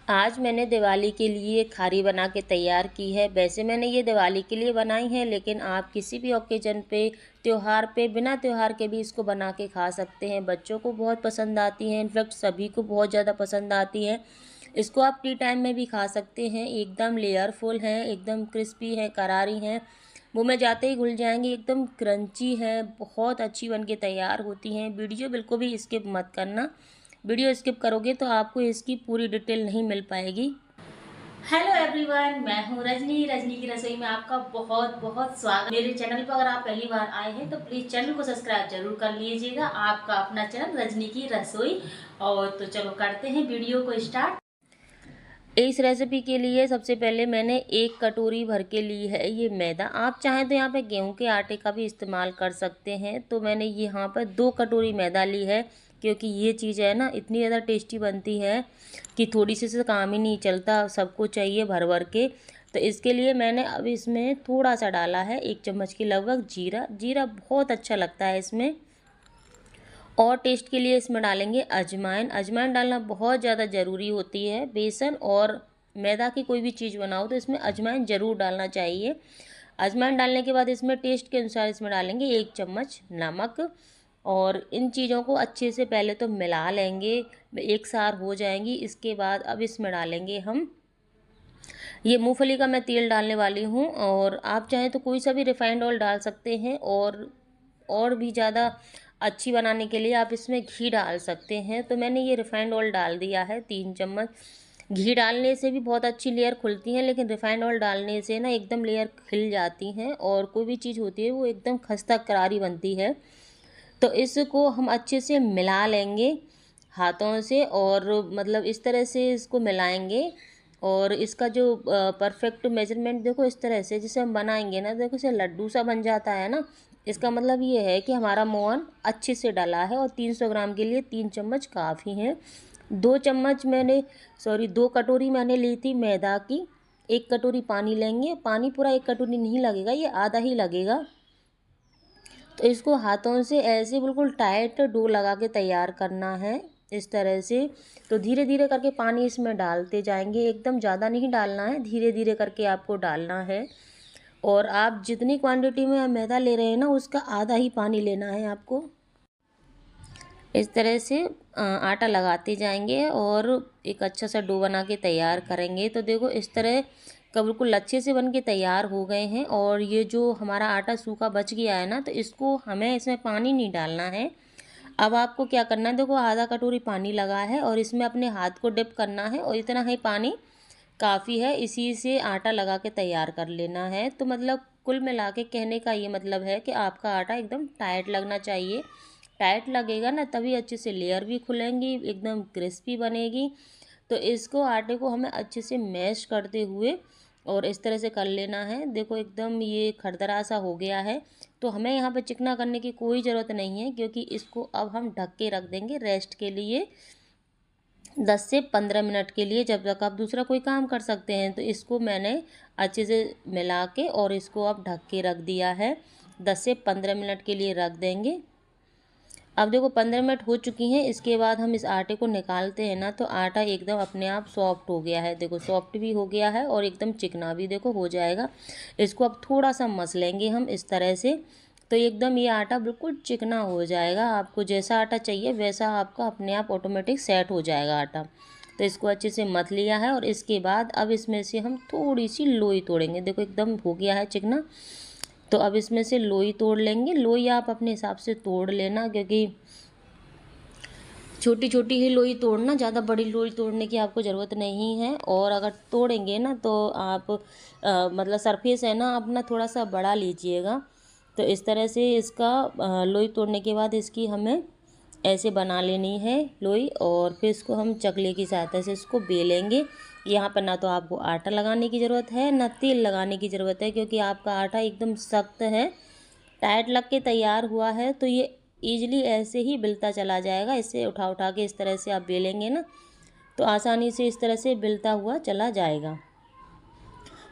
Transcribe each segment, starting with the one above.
आज मैंने दिवाली के लिए खारी बना के तैयार की है। वैसे मैंने ये दिवाली के लिए बनाई है, लेकिन आप किसी भी ओकेजन पे, त्योहार पे, बिना त्योहार के भी इसको बना के खा सकते हैं। बच्चों को बहुत पसंद आती हैं, इनफैक्ट सभी को बहुत ज़्यादा पसंद आती है। इसको आप टी टाइम में भी खा सकते हैं। एकदम लेयरफुल हैं, एकदम क्रिस्पी हैं, करारी हैं, मुँह में जाते ही घुल जाएंगी, एकदम क्रंची है, बहुत अच्छी बन के तैयार होती हैं। वीडियो बिल्कुल भी स्किप मत करना। वीडियो स्किप करोगे तो आपको इसकी पूरी डिटेल नहीं मिल पाएगी। हेलो एवरीवन, मैं हूँ रजनी। रजनी की रसोई में आपका बहुत बहुत स्वागत। मेरे चैनल पर अगर आप पहली बार आए हैं तो प्लीज़ चैनल को सब्सक्राइब जरूर कर लीजिएगा। आपका अपना चैनल रजनी की रसोई। और तो चलो करते हैं वीडियो को स्टार्ट। इस रेसिपी के लिए सबसे पहले मैंने 1 कटोरी भर के ली है ये मैदा। आप चाहें तो यहाँ पे गेहूं के आटे का भी इस्तेमाल कर सकते हैं। तो मैंने यहाँ पर 2 कटोरी मैदा ली है, क्योंकि ये चीज़ है ना इतनी ज़्यादा टेस्टी बनती है कि थोड़ी सी से काम ही नहीं चलता, सबको चाहिए भर भर के। तो इसके लिए मैंने अब इसमें थोड़ा सा डाला है, 1 चम्मच के लगभग जीरा। जीरा बहुत अच्छा लगता है इसमें। और टेस्ट के लिए इसमें डालेंगे अजवाइन। अजवाइन डालना बहुत ज़्यादा ज़रूरी होती है। बेसन और मैदा की कोई भी चीज़ बनाओ तो इसमें अजवाइन ज़रूर डालना चाहिए। अजवाइन डालने के बाद इसमें टेस्ट के अनुसार इसमें डालेंगे 1 चम्मच नमक। और इन चीज़ों को अच्छे से पहले तो मिला लेंगे, एक सार हो जाएंगी। इसके बाद अब इसमें डालेंगे हम ये मूंगफली का मैं तेल डालने वाली हूँ। और आप चाहें तो कोई सा भी रिफाइंड ऑयल डाल सकते हैं। और भी ज़्यादा अच्छी बनाने के लिए आप इसमें घी डाल सकते हैं। तो मैंने ये रिफाइंड ऑयल डाल दिया है 3 चम्मच। घी डालने से भी बहुत अच्छी लेयर खुलती हैं, लेकिन रिफाइंड ऑयल डालने से ना एकदम लेयर खिल जाती हैं और कोई भी चीज़ होती है वो एकदम खस्ता करारी बनती है। तो इसको हम अच्छे से मिला लेंगे हाथों से, और मतलब इस तरह से इसको मिलाएंगे। और इसका जो परफेक्ट मेजरमेंट देखो, इस तरह से जैसे हम बनाएंगे ना, देखो इसे लड्डू सा बन जाता है ना। इसका मतलब ये है कि हमारा मोहन अच्छे से डला है। और 300 ग्राम के लिए 3 चम्मच काफ़ी हैं। 2 चम्मच मैंने, सॉरी 2 कटोरी मैंने ली थी मैदा की। 1 कटोरी पानी लेंगे। पानी पूरा 1 कटोरी नहीं लगेगा, ये आधा ही लगेगा। तो इसको हाथों से ऐसे बिल्कुल टाइट डो लगा के तैयार करना है, इस तरह से। तो धीरे धीरे करके पानी इसमें डालते जाएंगे, एकदम ज़्यादा नहीं डालना है, धीरे धीरे करके आपको डालना है। और आप जितनी क्वांटिटी में मैदा ले रहे हैं ना, उसका आधा ही पानी लेना है आपको। इस तरह से आटा लगाते जाएंगे और एक अच्छा सा डो बना के तैयार करेंगे। तो देखो इस तरह का बिल्कुल अच्छे से बन के तैयार हो गए हैं। और ये जो हमारा आटा सूखा बच गया है ना, तो इसको हमें इसमें पानी नहीं डालना है। अब आपको क्या करना है, देखो आधा कटोरी पानी लगा है और इसमें अपने हाथ को डिप करना है, और इतना ही पानी काफ़ी है। इसी से आटा लगा के तैयार कर लेना है। तो मतलब कुल मिला के कहने का ये मतलब है कि आपका आटा एकदम टाइट लगना चाहिए। टाइट लगेगा ना, तभी अच्छे से लेयर भी खुलेंगी, एकदम क्रिस्पी बनेगी। तो इसको आटे को हमें अच्छे से मैश करते हुए और इस तरह से कर लेना है। देखो एकदम ये खरदरा सा हो गया है। तो हमें यहाँ पे चिकना करने की कोई ज़रूरत नहीं है, क्योंकि इसको अब हम ढक के रख देंगे रेस्ट के लिए 10 से 15 मिनट के लिए, जब तक आप दूसरा कोई काम कर सकते हैं। तो इसको मैंने अच्छे से मिला के और इसको अब ढक के रख दिया है। 10 से 15 मिनट के लिए रख देंगे। अब देखो 15 मिनट हो चुकी हैं। इसके बाद हम इस आटे को निकालते हैं ना, तो आटा एकदम अपने आप सॉफ्ट हो गया है। देखो सॉफ्ट भी हो गया है और एकदम चिकना भी देखो हो जाएगा। इसको अब थोड़ा सा मस लेंगे हम इस तरह से। तो एकदम ये आटा बिल्कुल चिकना हो जाएगा। आपको जैसा आटा चाहिए वैसा आपका अपने आप ऑटोमेटिक सेट हो जाएगा आटा। तो इसको अच्छे से मथ लिया है। और इसके बाद अब इसमें से हम थोड़ी सी लोई तोड़ेंगे। देखो एकदम हो गया है चिकना। तो अब इसमें से लोई तोड़ लेंगे। लोई आप अपने हिसाब से तोड़ लेना, क्योंकि छोटी छोटी ही लोई तोड़ना, ज़्यादा बड़ी लोई तोड़ने की आपको ज़रूरत नहीं है। और अगर तोड़ेंगे ना तो आप मतलब सरफेस है ना अपना थोड़ा सा बड़ा लीजिएगा। तो इस तरह से इसका लोई तोड़ने के बाद इसकी हमें ऐसे बना लेनी है लोई। और फिर इसको हम चकले की सहायता से इसको बेलेंगे। यहाँ पर ना तो आपको आटा लगाने की ज़रूरत है ना तेल लगाने की ज़रूरत है, क्योंकि आपका आटा एकदम सख्त है, टाइट लग के तैयार हुआ है। तो ये ईजिली ऐसे ही बिलता चला जाएगा। इसे उठा उठा के इस तरह से आप बेलेंगे ना, तो आसानी से इस तरह से बिलता हुआ चला जाएगा।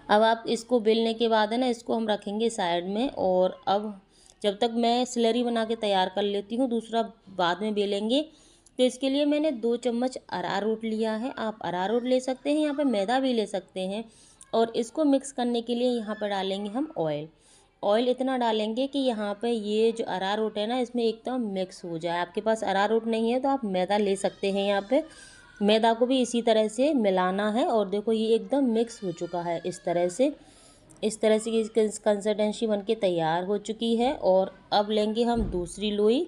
अब आप इसको बेलने के बाद है ना, इसको हम रखेंगे साइड में। और अब जब तक मैं स्लरी बना के तैयार कर लेती हूँ, दूसरा बाद में बेलेंगे। तो इसके लिए मैंने 2 चम्मच अरारोट लिया है। आप अरारोट ले सकते हैं, यहाँ पे मैदा भी ले सकते हैं। और इसको मिक्स करने के लिए यहाँ पर डालेंगे हम ऑयल। ऑयल इतना डालेंगे कि यहाँ पे ये जो अरारोट है ना, इसमें एकदम मिक्स हो जाए। आपके पास अरारोट नहीं है तो आप मैदा ले सकते हैं। यहाँ पे मैदा को भी इसी तरह से मिलाना है। और देखो ये एकदम मिक्स हो चुका है इस तरह से इसकी कंसिस्टेंसी बनके तैयार हो चुकी है। और अब लेंगे हम दूसरी लोई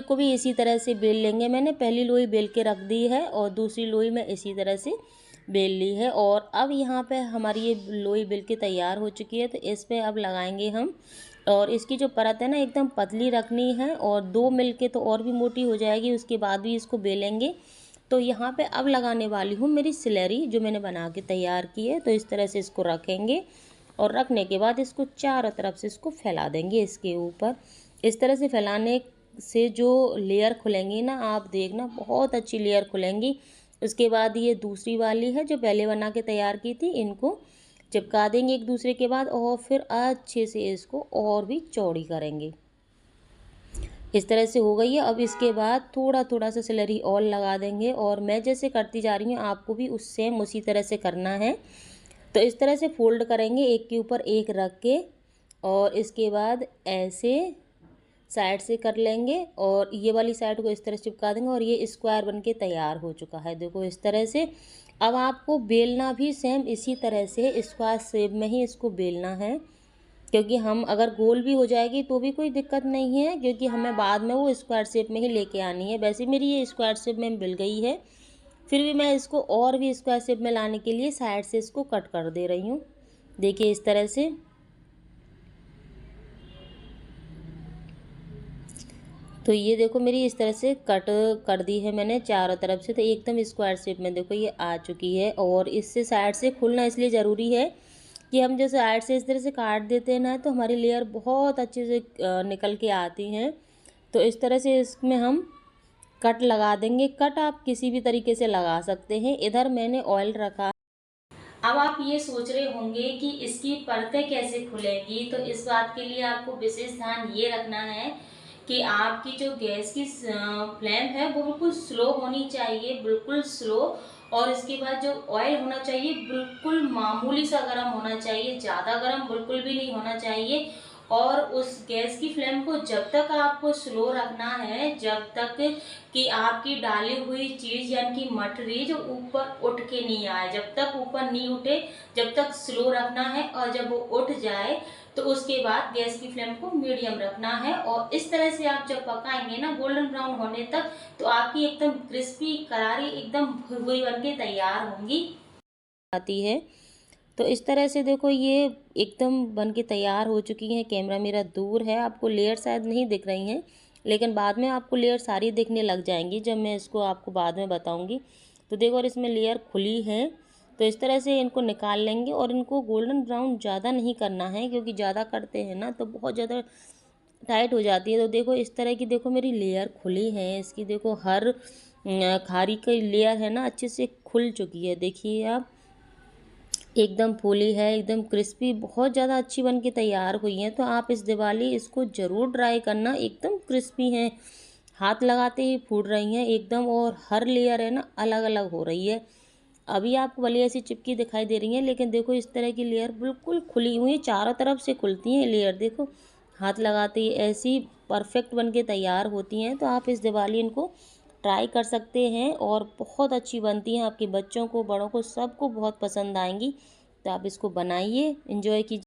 को भी इसी तरह से बेल लेंगे। मैंने पहली लोई बेल के रख दी है और दूसरी लोई मैं इसी तरह से बेल ली है। और अब यहाँ पे हमारी ये लोई बेल के तैयार हो चुकी है, तो इस पे अब लगाएंगे हम। और इसकी जो परत है ना, एकदम पतली रखनी है। और 2 मिल के तो और भी मोटी हो जाएगी, उसके बाद भी इसको बेलेंगे। तो यहाँ पे अब लगाने वाली हूँ मेरी सिलेरी, जो मैंने बना के तैयार की है। तो इस तरह से इसको रखेंगे और रखने के बाद इसको चारों तरफ से इसको फैला देंगे इसके ऊपर। इस तरह से फैलाने से जो लेयर खुलेंगी ना, आप देखना बहुत अच्छी लेयर खुलेंगी। उसके बाद ये दूसरी वाली है जो पहले बना के तैयार की थी, इनको चिपका देंगे एक दूसरे के बाद और फिर अच्छे से इसको और भी चौड़ी करेंगे। इस तरह से हो गई है। अब इसके बाद थोड़ा थोड़ा सा सिलेरी और लगा देंगे। और मैं जैसे करती जा रही हूँ, आपको भी उसी तरह से करना है। तो इस तरह से फोल्ड करेंगे एक के ऊपर एक रख के, और इसके बाद ऐसे साइड से कर लेंगे और ये वाली साइड को इस तरह से चिपका देंगे और ये स्क्वायर बनके तैयार हो चुका है। देखो इस तरह से। अब आपको बेलना भी सेम इसी तरह से स्क्वायर शेप में ही इसको बेलना है, क्योंकि हम अगर गोल भी हो जाएगी तो भी कोई दिक्कत नहीं है, क्योंकि हमें बाद में वो स्क्वायर शेप में ही लेके आनी है। वैसे मेरी ये स्क्वायर शेप में मिल गई है, फिर भी मैं इसको और भी स्क्वायर शेप में लाने के लिए साइड से इसको कट कर दे रही हूँ। देखिए इस तरह से। तो ये देखो मेरी इस तरह से कट कर दी है मैंने चारों तरफ से। तो एकदम स्क्वायर शेप में देखो ये आ चुकी है। और इससे साइड से खुलना इसलिए ज़रूरी है कि हम जैसे साइड से इस तरह से काट देते हैं ना, तो हमारी लेयर बहुत अच्छे से निकल के आती हैं। तो इस तरह से इसमें हम कट लगा देंगे। कट आप किसी भी तरीके से लगा सकते हैं। इधर मैंने ऑयल रखा। अब आप ये सोच रहे होंगे कि इसकी परतें कैसे खुलेंगी, तो इस बात के लिए आपको विशेष ध्यान ये रखना है कि आपकी जो गैस की फ्लेम है वो बिल्कुल स्लो होनी चाहिए, बिल्कुल स्लो। और इसके बाद जो ऑयल होना चाहिए बिल्कुल मामूली सा गर्म होना चाहिए, ज़्यादा गर्म बिल्कुल भी नहीं होना चाहिए। और उस गैस की फ्लेम को जब तक आपको स्लो रखना है, जब तक कि आपकी डाली हुई चीज़ यानी कि मटरी जो ऊपर उठ के नहीं आए, जब तक ऊपर नहीं उठे जब तक स्लो रखना है। और जब वो उठ जाए तो उसके बाद गैस की फ्लेम को मीडियम रखना है। और इस तरह से आप जब पकाएंगे ना गोल्डन ब्राउन होने तक, तो आपकी एकदम क्रिस्पी करारी एकदम भुरभुरी बन के तैयार होंगी आती है। तो इस तरह से देखो ये एकदम बन के तैयार हो चुकी हैं। कैमरा मेरा दूर है, आपको लेयर शायद नहीं दिख रही हैं, लेकिन बाद में आपको लेयर सारी दिखने लग जाएंगी जब मैं इसको आपको बाद में बताऊंगी। तो देखो और इसमें लेयर खुली है। तो इस तरह से इनको निकाल लेंगे। और इनको गोल्डन ब्राउन ज़्यादा नहीं करना है, क्योंकि ज़्यादा करते हैं ना तो बहुत ज़्यादा टाइट हो जाती है। तो देखो इस तरह की देखो मेरी लेयर खुली है इसकी। देखो हर खारी की लेयर है ना अच्छे से खुल चुकी है। देखिए आप, एकदम फूली है, एकदम क्रिस्पी, बहुत ज़्यादा अच्छी बन के तैयार हुई हैं। तो आप इस दिवाली इसको ज़रूर ट्राई करना। एकदम क्रिस्पी हैं, हाथ लगाते ही फूट रही हैं एकदम। और हर लेयर है ना अलग अलग हो रही है। अभी आपको भले ऐसी चिपकी दिखाई दे रही है, लेकिन देखो इस तरह की लेयर बिल्कुल खुली हुई है, चारों तरफ से खुलती हैं लेयर। देखो हाथ लगाते ही ऐसी परफेक्ट बन के तैयार होती हैं। तो आप इस दिवाली इनको ट्राई कर सकते हैं और बहुत अच्छी बनती हैं। आपके बच्चों को, बड़ों को, सबको बहुत पसंद आएंगी। तो आप इसको बनाइए, एंजॉय कीजिए।